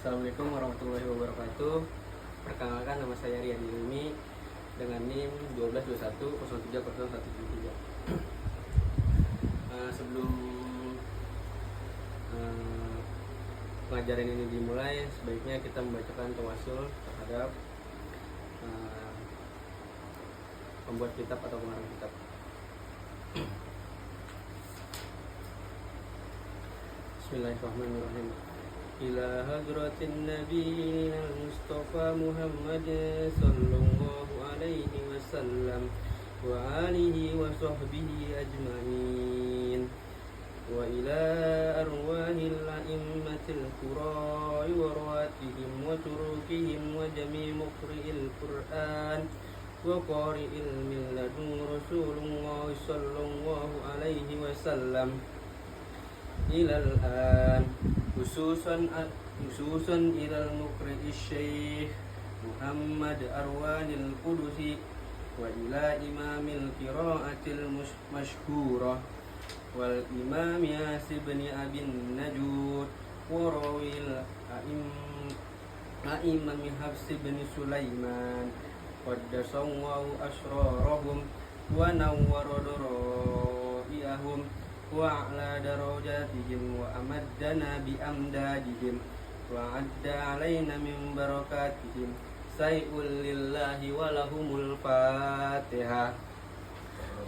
Assalamualaikum warahmatullahi wabarakatuh. Perkenalkan, nama saya Rian Ilmi dengan NIM 1221030173. Sebelum pengajaran ini dimulai, sebaiknya kita membacakan tawasul terhadap pembuat kitab atau pengarang kitab. Bismillahirrahmanirrahim. Ila hadratin Nabi al-Mustafa Muhammad sallallahu alaihi wasallam wa alihi wa sahbihi ajma'in wa ila arwahil a'immatil qura'i wa rawatihim wa turukihim wa jami' muqri'il Qur'an wa qari'il milladun Rasulullah sallallahu alaihi wasallam ilal an khususan ilal muqri'is syekh Muhammad Arwanil Qudusi wa ila imamil qira'atil masyhurah wal imam Yasib bin Abin Najud wa rawil a'imam Hafs bin Sulaiman qaddasallahu asrarahum wa nawwara dara'iyahum wa a'la darajatihim wa amaddana bi amdadihim wa adda alaina min barakatihim say'ul lillahi wa lahumul fatihah.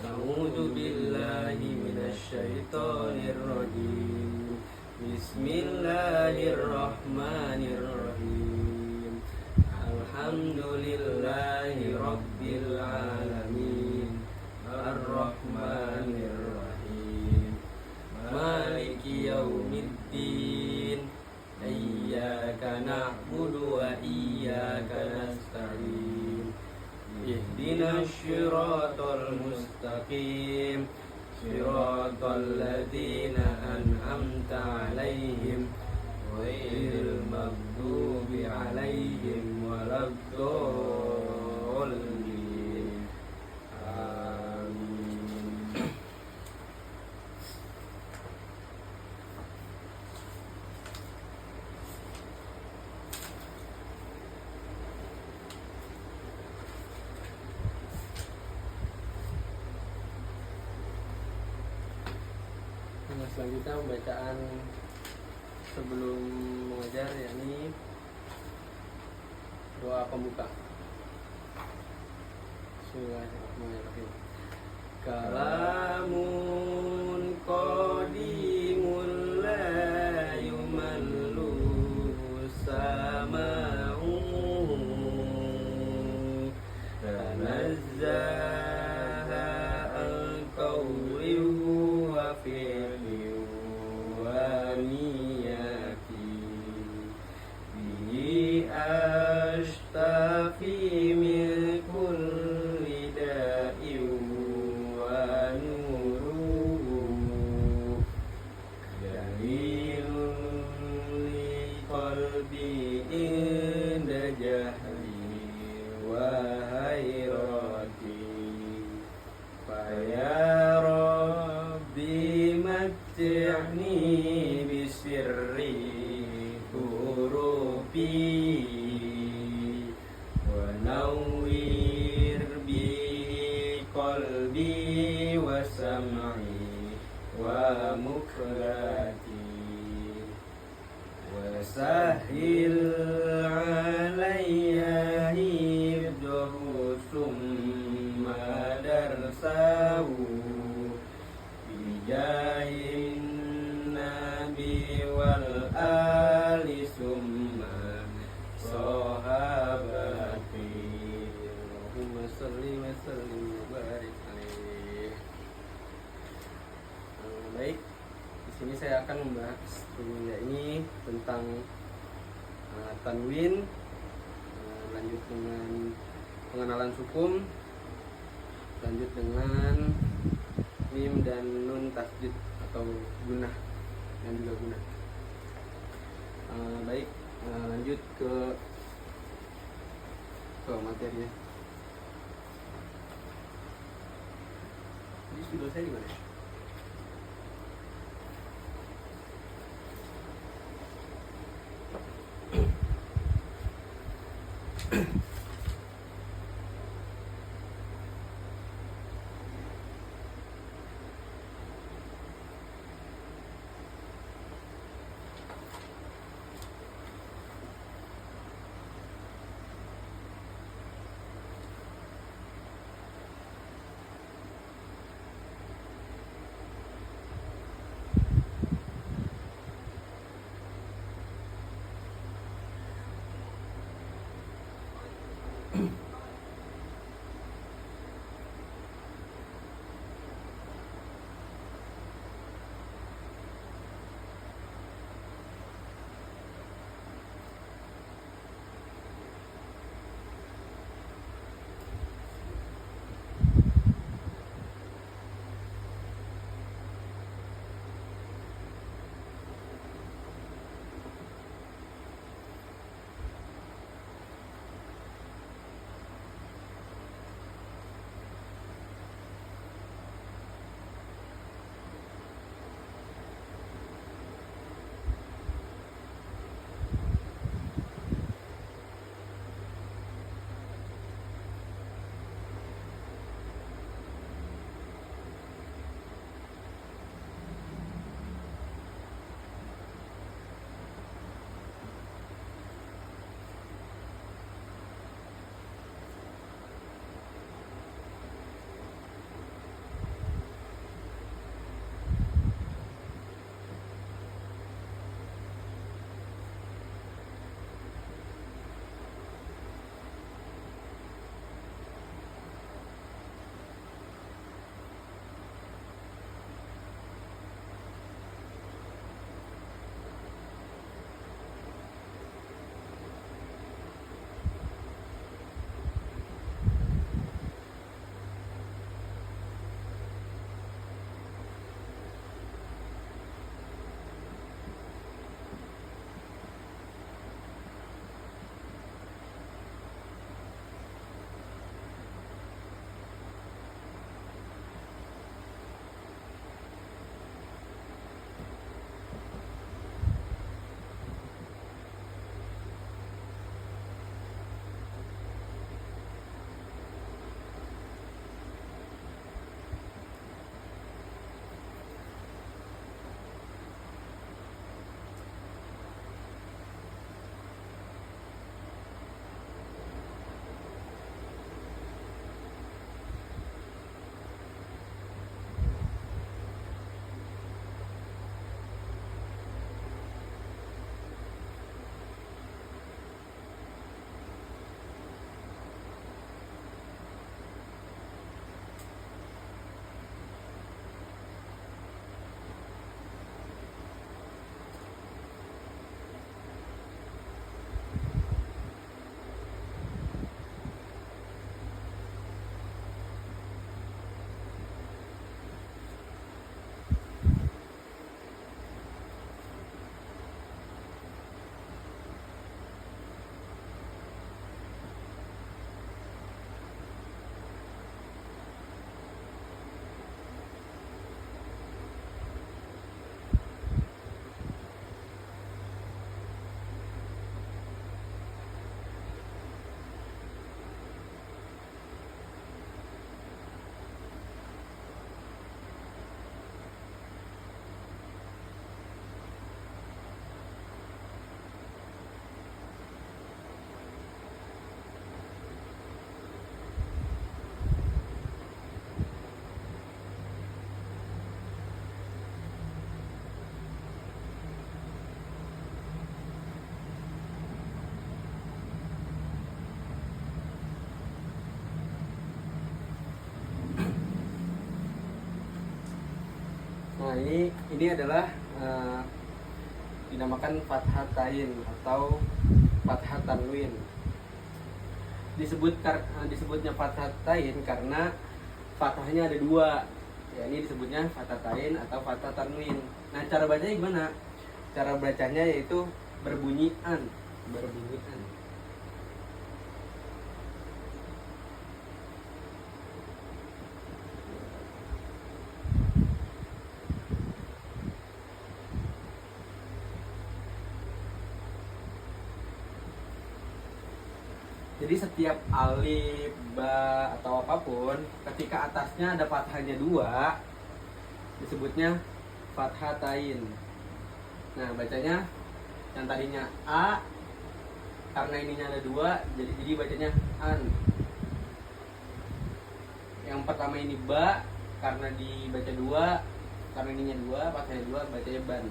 A'udzu billahi minasy syaithanir rajim. Bismillahirrahmanirrahim. Alhamdulillahi rabbil alamin. Ar-Rahmanir Rahim. Maliki yaumiddin. Iyyaka na'budu wa iyyaka nasta'in. Ihdinas siratal mustaqim. Siratal ladzina an'amta 'alaihim ghairil maghdubi 'alaihim waladdallin. Selanjutnya pembacaan sebelum mengajar, yakni doa pembuka. Bismillahirrahmanirrahim. Kalamun qadimun la yumallu sama'u tanazzaha al-qawlihu wa fi'li wa niyati bihi ashtafi min kulli da'in wa nuruhu dalilun li qalbi inda jahli wa hayrati faya rabbi matti'ni bisirri hurufi wa nawwir bihi qalbi wa sam'i wa mukrati wa sahil alayya hibdahu summa darsahu bijahin nabi wal ali summa sahabati. Allahumma salli wa sallim wa barik alaih. Baik, di sini saya akan membahas ini tentang tanwin, lanjut dengan pengenalan sukum, lanjut dengan mim dan nun tasdid atau gunah dan juga gunah. Baik, lanjut ke materinya. Jadi sudah saya di mana? Nah ini adalah dinamakan fathatain atau fathah tanwin. Disebutnya fathatain karena fathahnya ada dua. Ya, ini disebutnya fathatain atau fathah tanwin. Nah, cara bacanya gimana? Cara bacanya yaitu berbunyian. Jadi setiap alif, ba atau apapun, ketika atasnya ada fathahnya dua, disebutnya fathatain. Nah, bacanya yang tadinya a, karena ininya ada dua, jadi bacanya an. Yang pertama ini ba, karena dibaca dua, karena ininya dua, fathahnya dua, bacanya ban.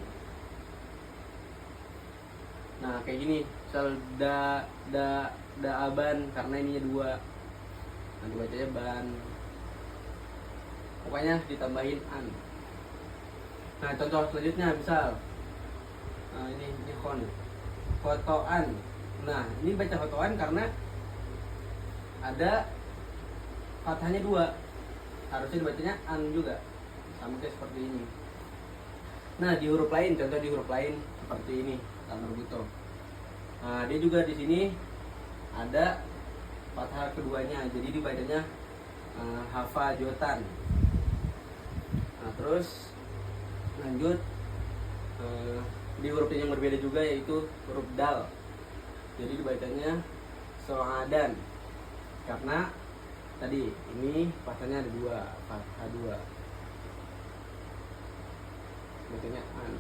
Nah, kayak gini, misal da aban, karena ininya dua, nanti bacanya ban. Pokoknya ditambahin an. Nah, contoh selanjutnya misal ini fotoan. Nah, ini baca fotoan karena ada fathahnya dua, harusnya dibacanya an juga, sama kayak seperti ini. Nah, di huruf lain, contoh di huruf lain seperti ini, tambah buto. Nah, dia juga di sini ada fathah keduanya, jadi dibacanya hafajotan. Nah, terus lanjut di huruf yang berbeda juga, yaitu huruf dal. Jadi dibacanya soadan, karena tadi ini fathahnya ada dua, fathah dua, bacanya an.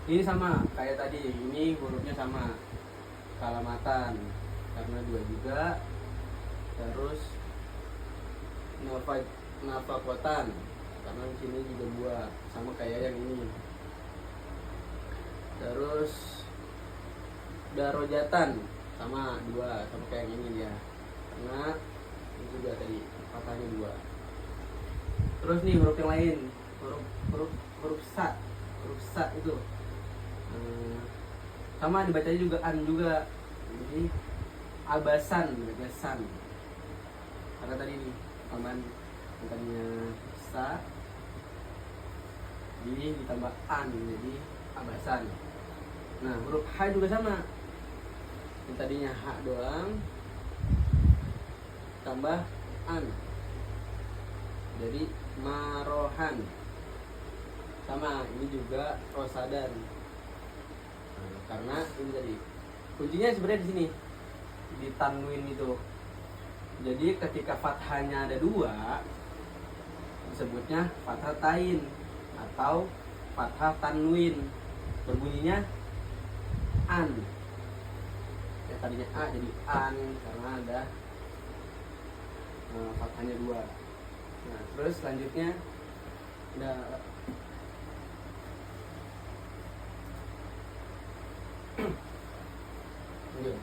Ini sama kayak tadi, ini hurufnya sama, kalamatan karena dua juga. Terus nafakotan karena di sini juga dua, sama kayak yang ini. Terus darojatan sama dua, sama kayak yang ini dia, karena ini juga tadi fathahnya dua. Terus nih huruf yang lain, huruf sa itu sama dibacanya juga an juga, jadi abasan, san, karena tadi ini tambahan yang tadinya sa jadi ditambah an, jadi abasan. Nah, huruf h juga sama, yang tadinya h doang tambah an, jadi marohan. Sama ini juga rosadan. Nah, karena ini tadi kuncinya sebenarnya di sini, di tanwin itu. Jadi ketika fathahnya ada dua, disebutnya fathatain atau fathah tanwin, berbunyinya an. Ya, tadinya a jadi an karena ada fathahnya dua. Nah, terus selanjutnya ada lanjut.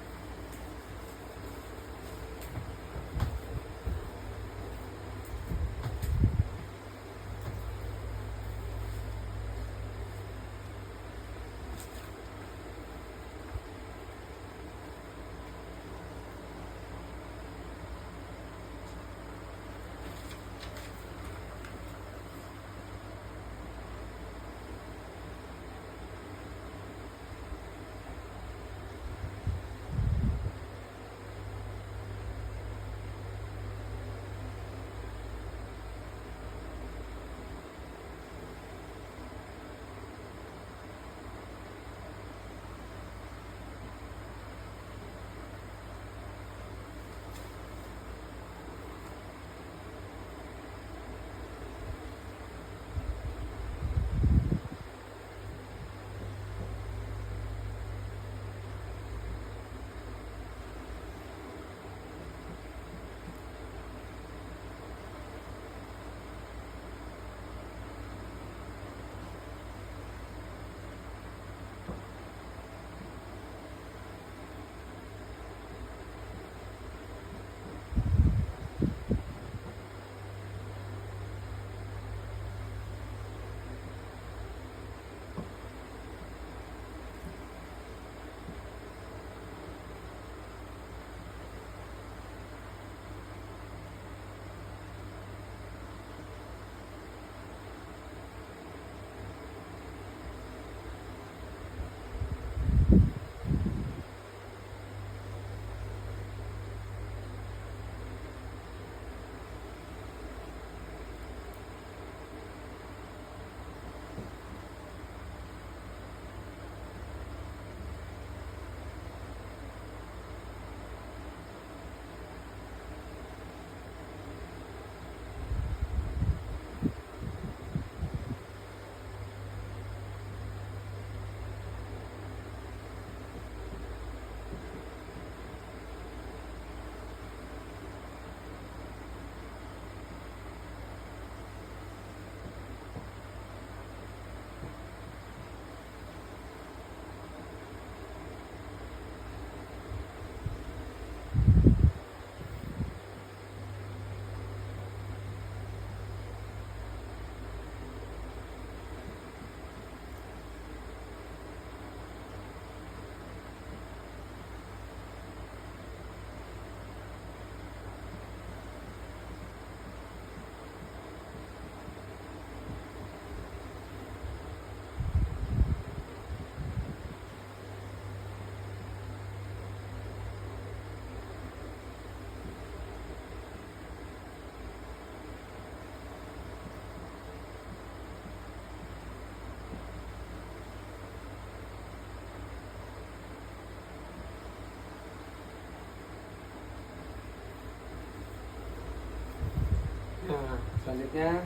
Selanjutnya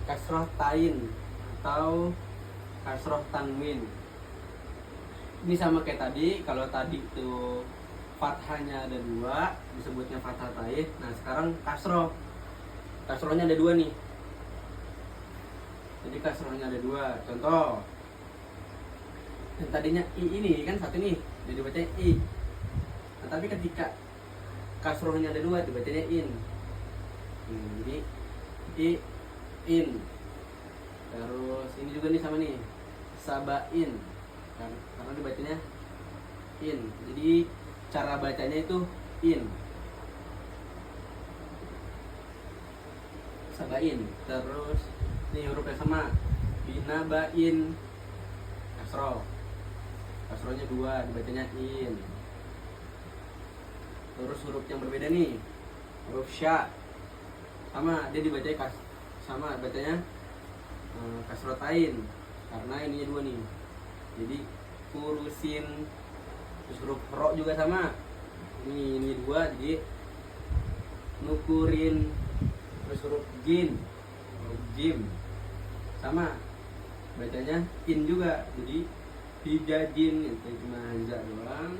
kasroh tain atau kasroh tanwin. Ini sama kayak tadi, kalau tadi itu fathahnya ada dua, disebutnya fathah tain. Nah sekarang kasrohnya ada dua nih. Jadi kasrohnya ada dua. Contoh, yang tadinya i ini kan satu nih, jadi bacanya i. Nah, tapi ketika kasrohnya ada dua, dibacanya in. Jadi i, in. Terus ini juga nih sama nih, sabain. Karena dibacanya in. Jadi cara bacanya itu in. Sabain. Terus ini hurufnya sama, binabain, kasroh. Kasrohnya dua, dibacanya in. Terus huruf yang berbeda nih, huruf sya, sama dia dibacanya sama bacanya kasrotain, karena ininya dua nih. Jadi kurusin. Terus huruf ro juga sama, ini dua, jadi nukurin. Terus huruf jim sama bacanya in juga, jadi hijajin. Itu cuma hamzah doang,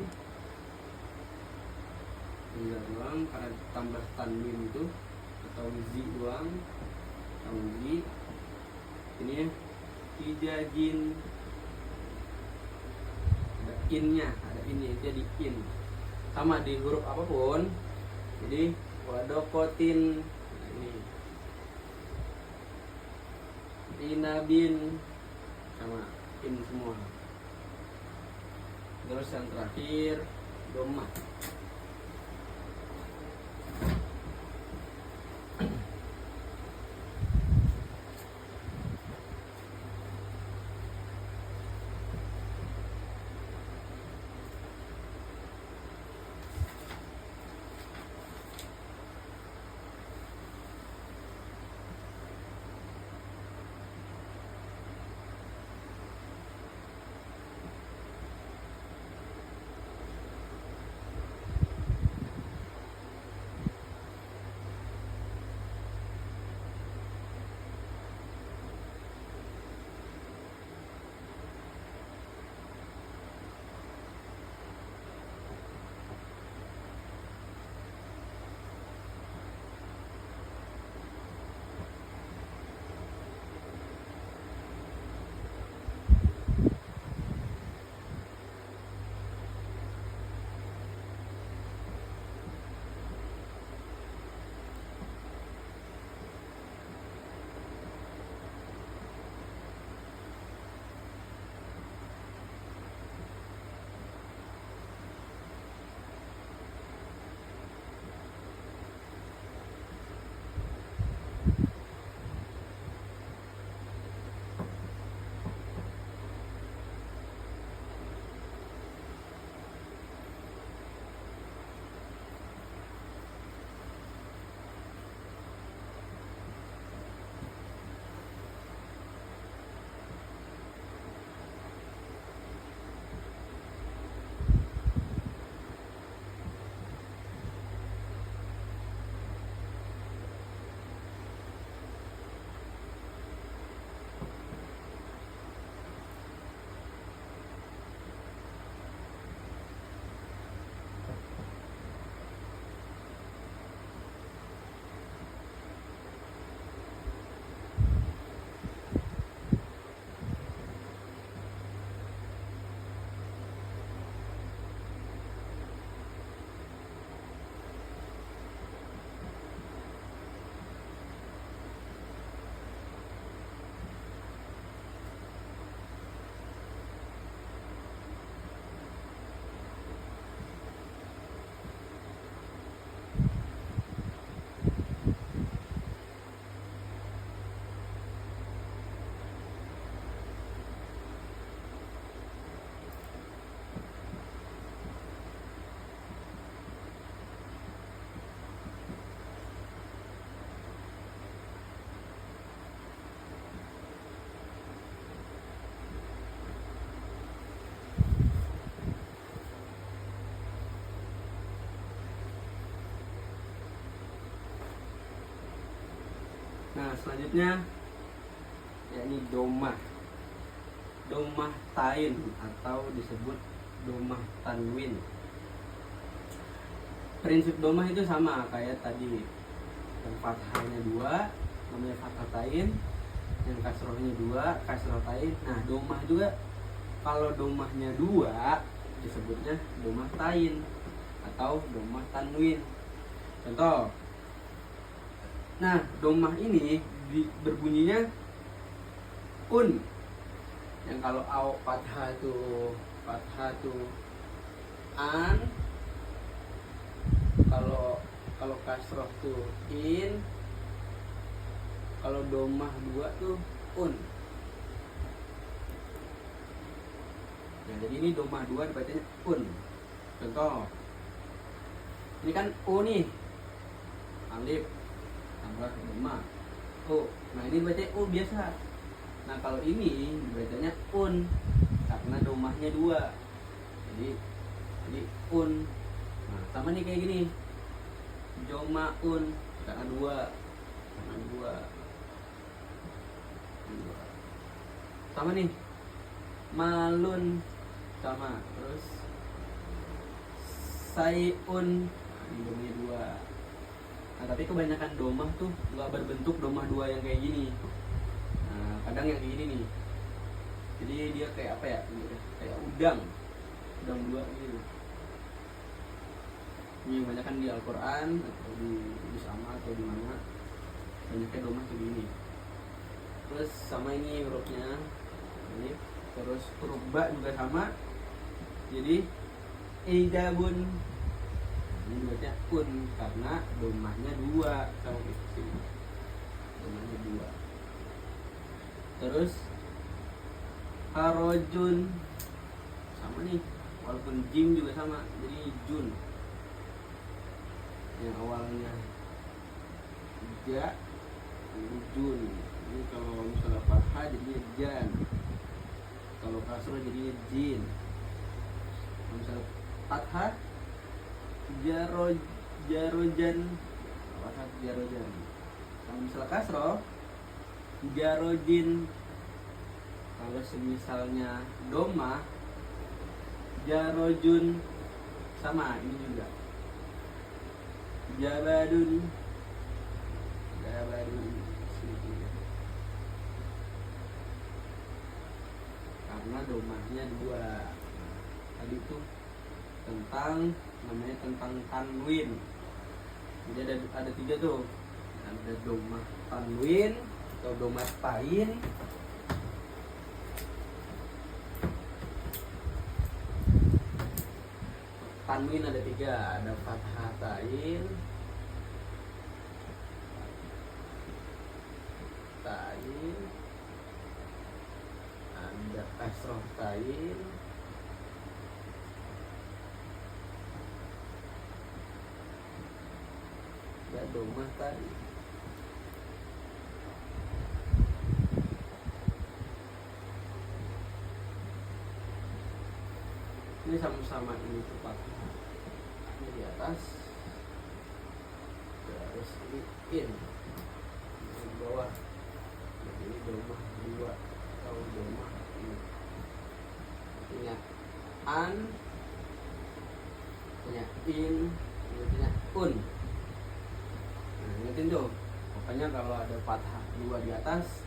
karena tambah tanwin itu, atau zi doang, tanwin. Ini ya hijajin, ada innya, jadi in. Sama di huruf apapun, jadi wadokotin. Nah, ini inabin, sama in semua. Terus yang terakhir domah. Nah selanjutnya yakni domah tain atau disebut domah tanwin. Prinsip domah itu sama kayak tadi, yang fathahnya 2 namanya fathah tain, yang kasrohnya 2 kasroh tain. Nah domah juga, kalau domahnya 2 disebutnya domah tain atau domah tanwin. Contoh, nah domah ini berbunyinya un. Yang kalau fathah tuh an, kalau kasroh tuh in, kalau domah 2 tuh un. Nah jadi ini domah 2 dibacanya un. Contoh, ini kan u nih, alif tambah domah u. Nah ini dibacanya u biasa. Nah kalau ini dibacanya un karena domahnya 2. Jadi un. Nah sama nih kayak gini, jomaun karena 2. Sama nih, malun sama, terus sayun, ini domahnya 2. Nah tapi kebanyakan domah tuh nggak berbentuk domah 2 yang kayak gini. Nah kadang yang kayak gini nih, jadi dia kayak apa ya, kayak udang 2 gitu. Ini kebanyakan di Al-Quran atau di sama atau di mana banyaknya domah kayak gini. Terus sama ini hurufnya ini, terus huruf ba juga sama, jadi ijabun. Ini buatnya un karena domahnya 2 kalau gitu, domahnya 2. Terus harojun sama nih, walaupun jim juga sama, jadi jun. Yang awalnya ja, ini jun. Ini kalau misalnya fathah jadinya jan, kalau kasroh jadinya jin. Kalau misalnya fathah jarojan, fathah jarojan. Kalau misalnya kasroh jarojin. Kalau semisalnya domah jarojun, sama ini juga jabadun. Karena domahnya 2. Tadi itu tentang tanwin. Jadi ada 3 tuh. Ada domah tanwin atau domah tain, tanwin ada 3, ada fathah tain, ada kasroh tain, ada domah tain. Ini sama-sama ini tuh fathah, ini di atas, terus ini in di bawah. Jadi ini domah 2 atau domah ini. Artinya an, artinya in, artinya un. Nah ingetin tuh, pokoknya kalau ada fathah 2 di atas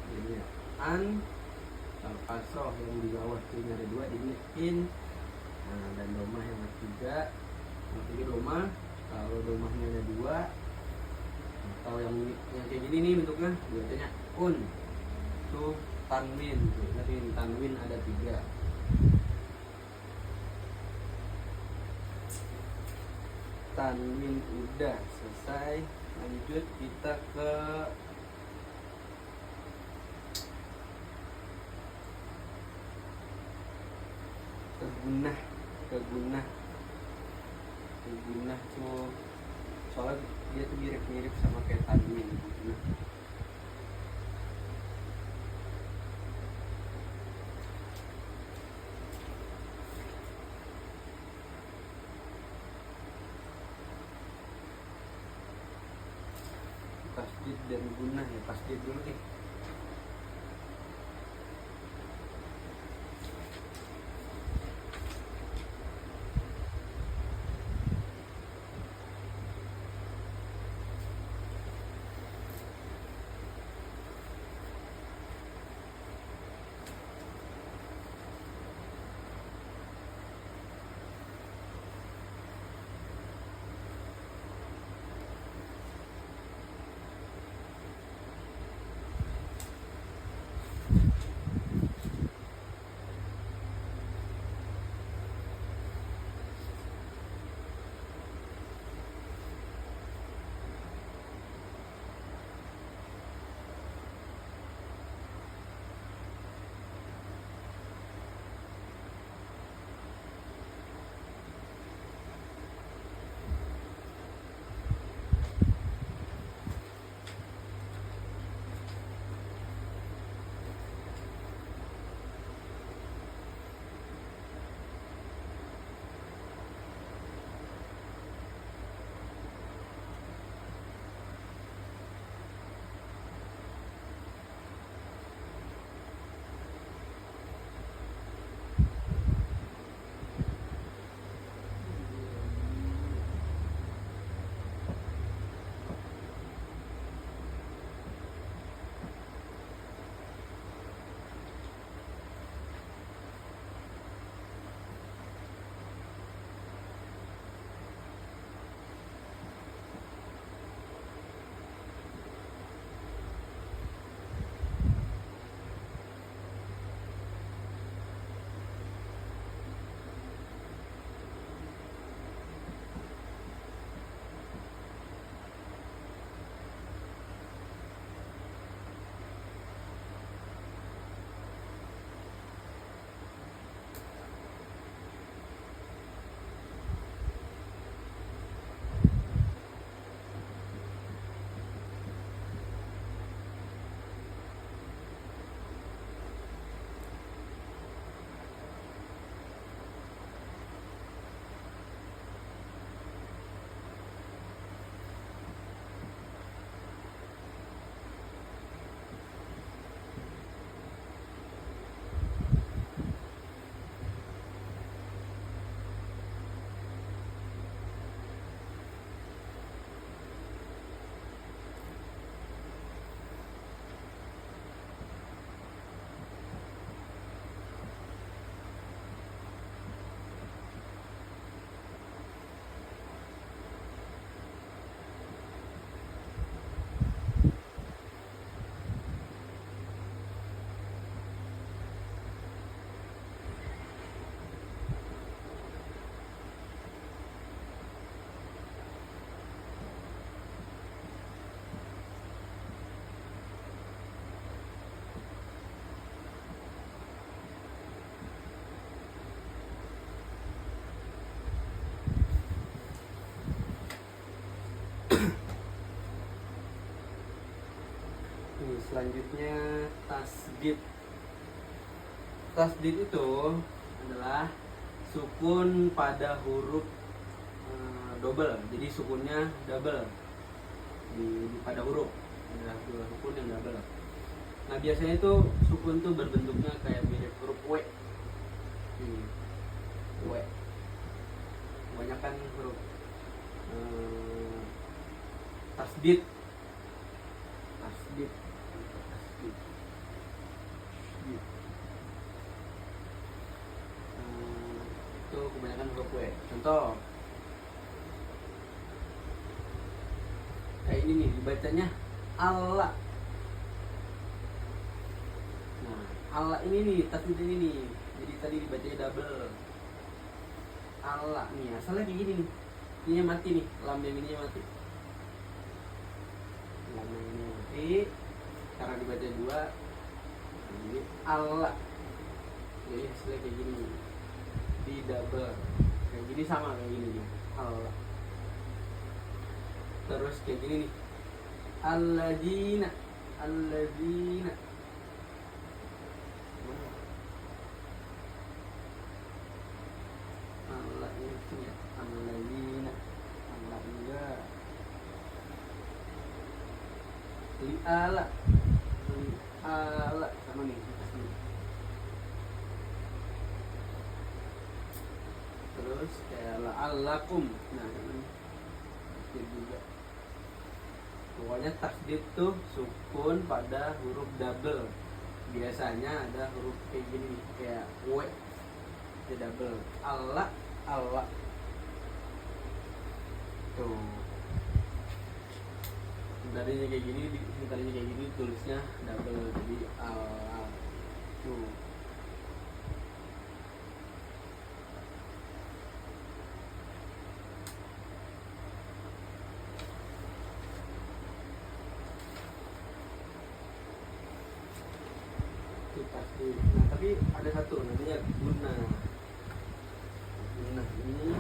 jadinya an, kalau kasroh yang di bawah ini ada 2 jadinya in. Nah dan domah yang ketiga, domah, kalau domahnya ada 2 atau yang kayak gini nih bentuknya biasanya un, tuh tanwin. Jadi tanwin ada 3. Tanwin udah selesai. Lanjut kita ke kegunah tuh soalnya dia tuh mirip sama kayak tanwin. Kita tasdid dan gunah ya. Tasdid dulu nih. Selanjutnya tasdid. Tasdid itu adalah sukun pada huruf double. Jadi sukunnya double pada huruf. Ada dua sukun yang double. Nah biasanya itu sukun tuh berbentuknya kayak mirip huruf W. W. Kebanyakan huruf tasdid. Itu kebanyakan huruf W. Contoh kayak ini nih, dibacanya Allah. Nah, Allah ini nih, tasdid ini nih. Jadi tadi dibacanya double. Allah nih, asalnya kayak gini nih. Ininya mati nih, lam yang ininya mati. Lam yang ini mati. Karena dibaca dua. Jadi Allah. Jadi hasilnya kayak gini. Di double. Kayak gini sama kayak gini nih. Allah. Terus kayak gini nih. Alladzina. Alladzina. Allah ini ya. Alladzina. Allah enggak. ala ala sama nih. Terus kayak la'allakum. Nah, ini juga. Pokoknya tasdid tuh sukun pada huruf double. Biasanya ada huruf kayak gini, kayak w, ya double. Allah, Allah. Tuh. Tadinya kayak gini, tulisnya double, jadi Allah. Tuh. Pasti. Nah, tapi ada satu namanya guna. Guna ini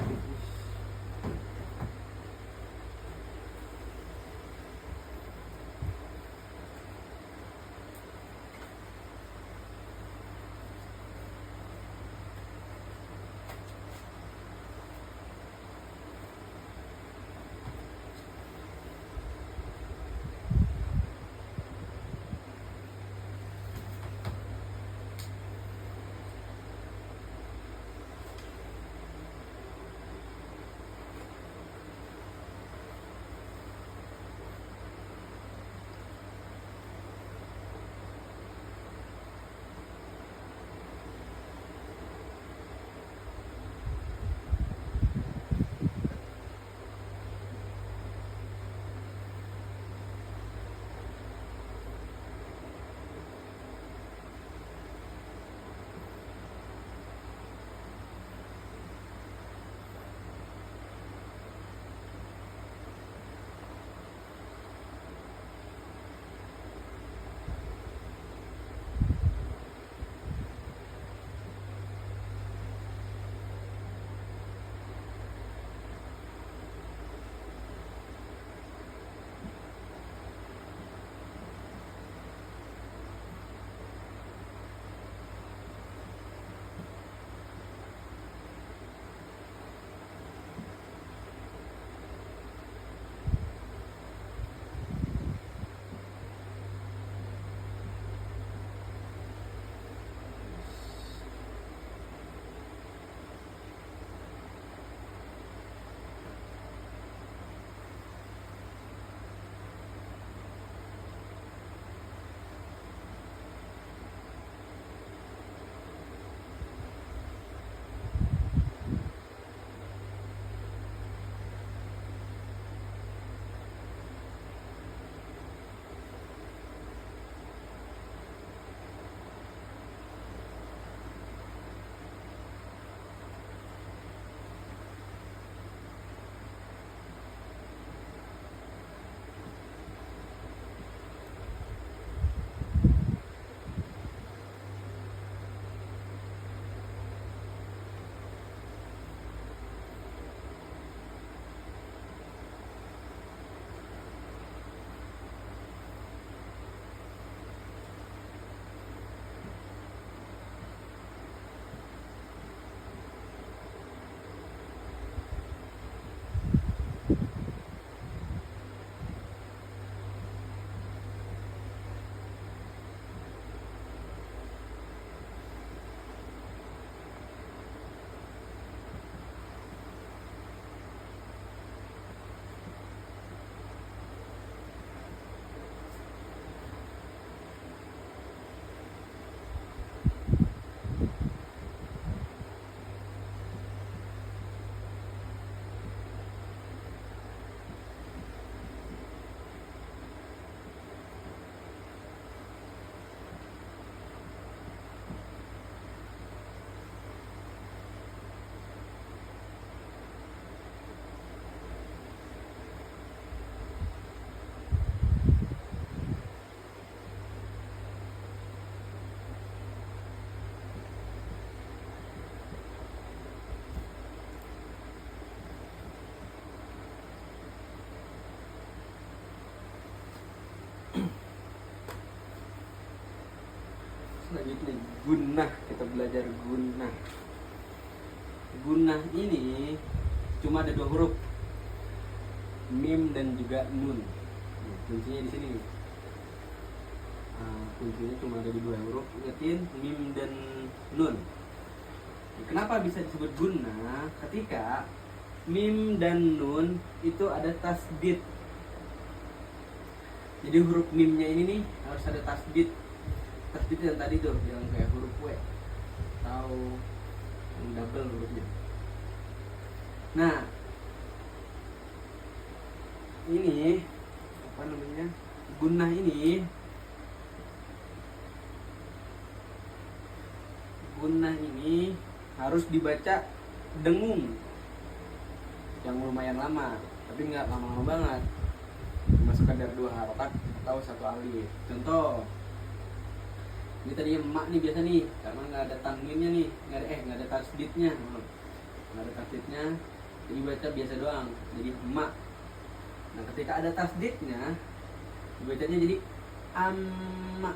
Selanjutnya gunah, kita belajar gunah. Gunah ini cuma ada 2 huruf, mim dan juga nun. Kuncinya di sini nih. kuncinya cuma ada di dua huruf. Ingetin mim dan nun. Kenapa bisa disebut gunnah? Ketika mim dan nun itu ada tasdid. Jadi huruf mimnya ini nih harus ada tasdid. Tasdid yang tadi tuh, yang kayak huruf W atau yang double hurufnya. Nah, ini apa namanya? Gunnah ini harus dibaca dengung yang lumayan lama, tapi nggak lama-lama banget, cuma sekadar 2 harokat atau 1 alif. Contoh, ini tadi emak nih biasa nih, karena nggak ada tanwinnya nih, nggak ada tasdidnya, jadi baca biasa doang, jadi emak. Nah, ketika ada tasdidnya, dibacanya jadi amma.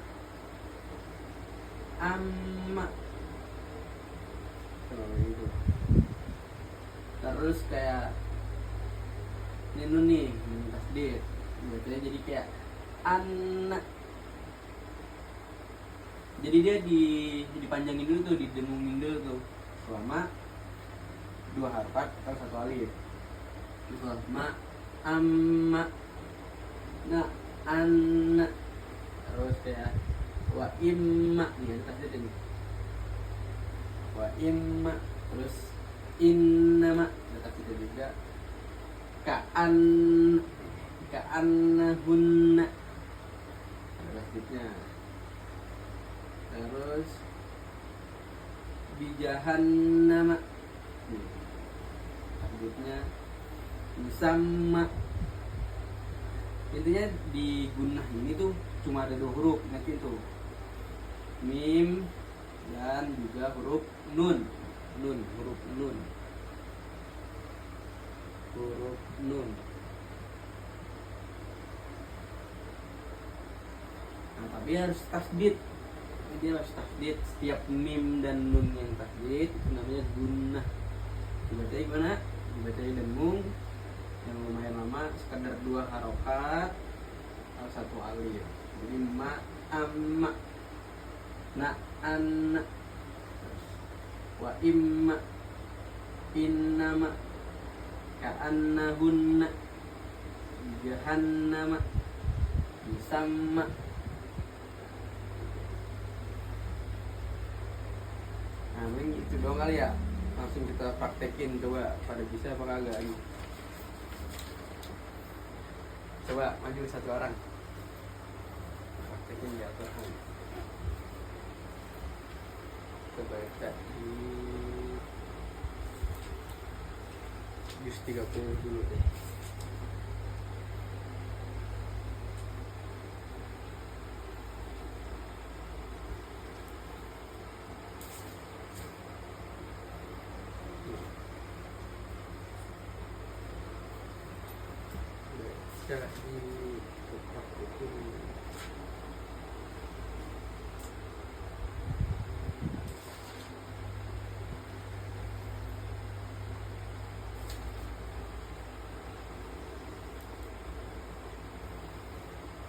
Gitu. Terus kayak ini nun nih, tasdid, bacanya jadi kayak anak. Jadi dia dipanjangin dulu tuh, didengungin dulu tuh selama 2 harokat atau 1 alif. Ma, amma, na, anna. Terus kayak wa imma, nih ada tasdid ini. Wa imma, terus innama, ada tasdid juga. Ka'annahunna, ada tasdidnya. Terus bijahannama, tasdidnya. Musamma. Intinya di gunnah ini tuh cuma ada 2 huruf, ingatin tuh, mim dan juga huruf nun. Huruf nun. Nah, tapi harus tasdid. Dia harus tasdid. Setiap mim dan nun yang tasdid itu namanya gunnah. Dibacanya gimana? Dibacanya dengung yang lumayan lama, sekedar 2 harokat atau 1 alif. Jadi ma, amma, na, anna, wa imma, innama, ka'annahunna, jahannama, musamma. Nah, ini itu doang kali ya. Langsung kita praktekin, coba pada bisa apa kagak nih. Coba maju 1 orang, praktekin di Al-Quran. Coba baca di juz 30 dulu deh. Baca di praktekin.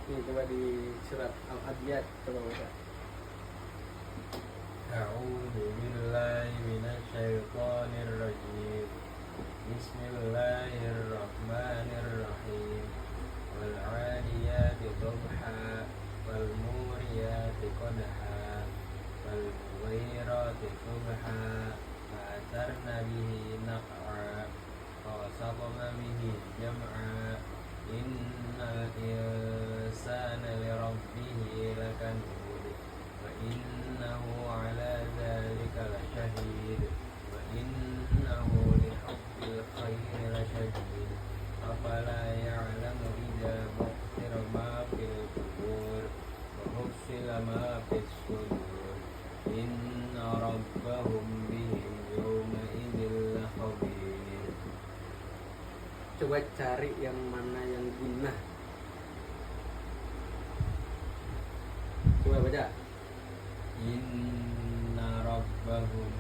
Ini coba di surat Al-Adiyat, coba baca. A'udzu billahi minasyaitonir rajim. Bismillahirrahmanirrahim. Wal 'adiyati dhabha wal muriyati qadha wal mughirati subha fa'atharna bihi naq'a fasaqna bihi jam'a innal insana lirabbihi lakanud wa innahu ala dzalika lasyahid wa innahu lihubbil khairi lasyadid afala ya'lamu idza bu'thira ma fil qubur wa husila ma fis sudur inna rabbahum bihim yawma idzil lakhabir. Coba cari yang mana yang gunnah. Coba baca. Inna rabbahum,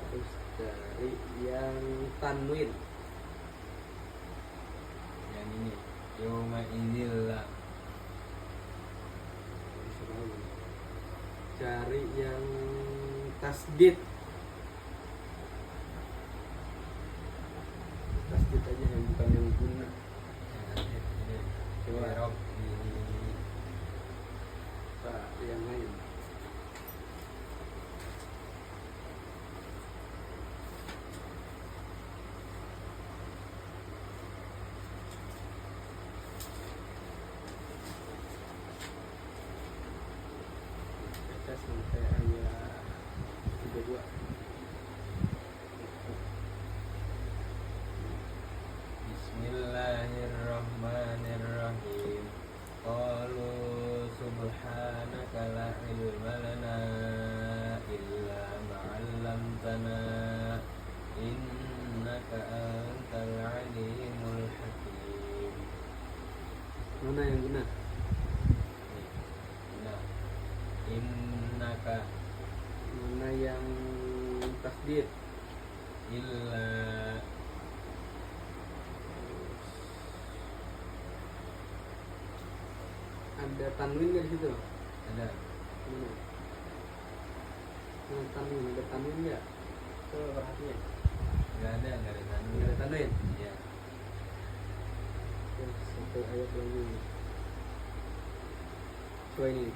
Terus cari yang tanwin. yang ini yawma idzil cari yang tasdid. Tasdid aja yang bukan yang guna. Coba. Pak, yang lain. Baca sampai ayat 32. Bismillahirrahmanirrahim. Qalu subhanaka la ilma lana illa ma 'allamtana innaka antal alimul hakim. Mana yang guna? Nah, innaka Mana yang tasdid? illa Ada tanwin nggak di situ? ada Mana? Mana tanwin? Ada tanwin nggak? Coba perhatian. nggak ada tanwin. Nggak ada tanwin. Iya. Terus satu ayat lagi. Coba ini.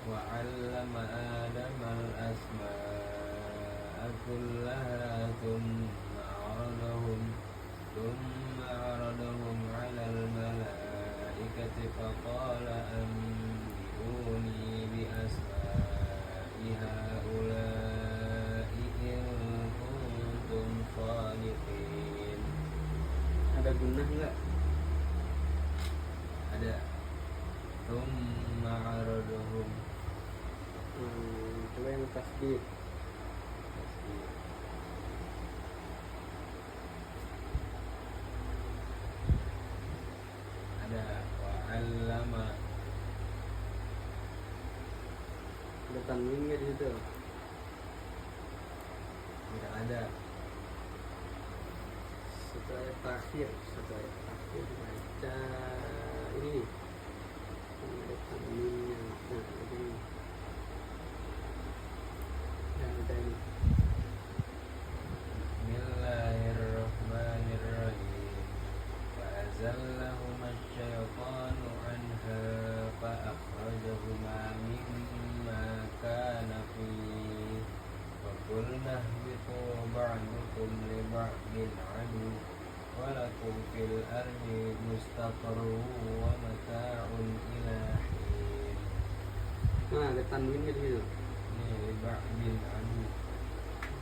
Wa 'allama Adama al-asma'a kullaha thumma 'aradahum 'ala al-mala'ikati faqala anbi'uni bi asma'i ha'ula'i in kuntum shadiqin. Ada gunah nggak? Ada thumma 'aradahum. Coba yang tasdid. Ada wa 'allama. Ada tanwin nggak di situ? Tidak ada. Satu ayat terakhir baca ini. Yang ada tanwinnya. Nah, ada ini. Yang ada ini. Bismillahirrahmanirrahim. Fa'azallahuma asy-syaitanu 'anha fa'akhrajahuma mimma kana fihi. Wa qulna ihbitu ba'dukum li ba'din 'adu wa lakum fil ardi mustaqarrun wa mata'un ila hin. Nah, ada tanwin nggak di situ? Ini li ba'din 'adu.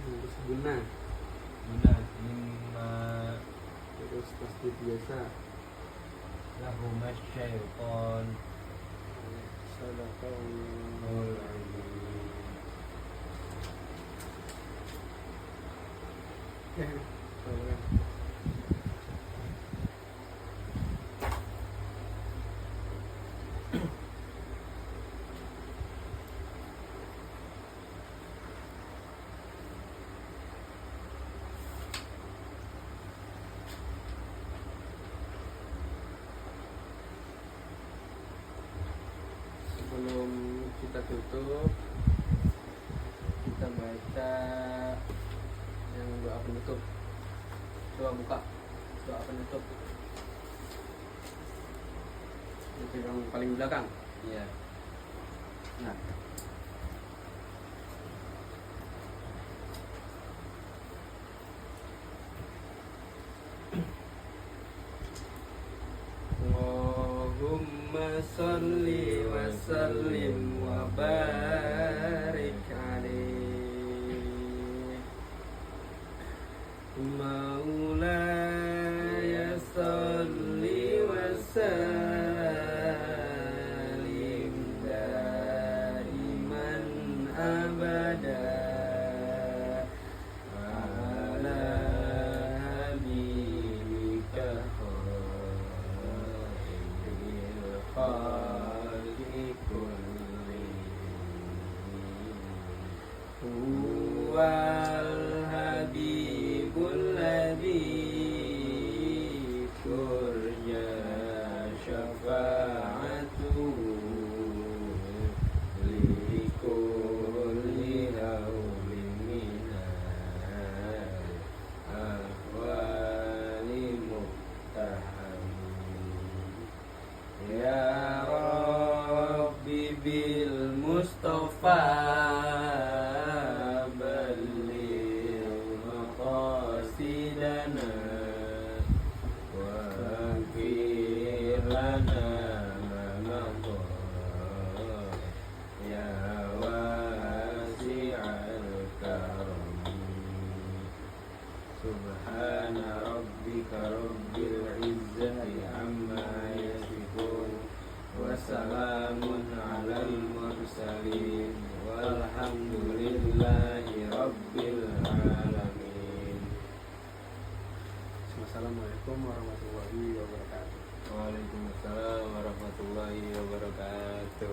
Terus guna. Guna mimma Terus tasdid biasa. lahuma syaitan Sadaqallahu. Sebelum kita tutup, kita baca yang doa penutup. Coba buka doa penutup. Itu yang paling belakang. Iya. Nah, Allahumma salli wa sallim wa barik alaihi Maulaya salli wa sallim daiman abada ala habibika khairil khalqi kulli Mustafa balligh maqasidana waghfir lana ma madha ya wasi'al karam subhana rabbika rabbil izzati amma yasifun wa salamun alal mursalin walhamdulillahi rabbil alamin. Assalamualaikum warahmatullahi wabarakatuh. Waalaikumsalam warahmatullahi wabarakatuh.